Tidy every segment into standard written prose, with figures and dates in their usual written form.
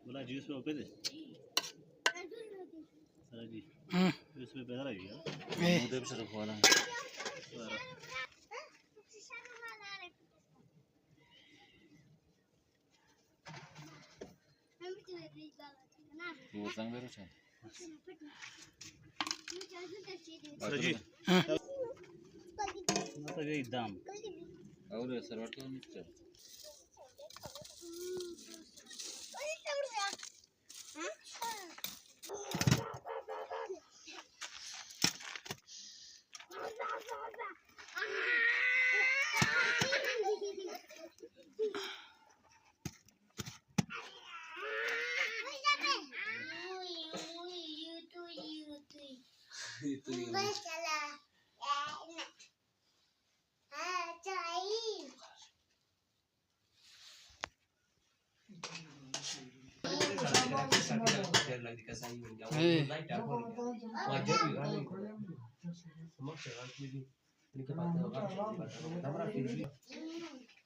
बोला जूस में ओपे दे सर जी जूस में पैदा लगी है मुझे भी सिर्फ वाला वो संग बेरो छे सर जी मतलब ये दाम और सर्वर तो मिस्टर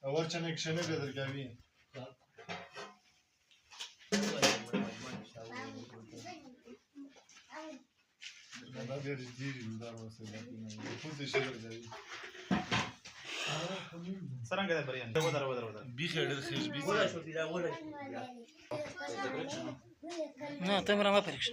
اول connection بدر قوي انا غير جديد دار وسيله كنت شغال قوي سران كده بريان ودر بخير الخير بي ولا شو في لا ولا لا تمر ما فرقش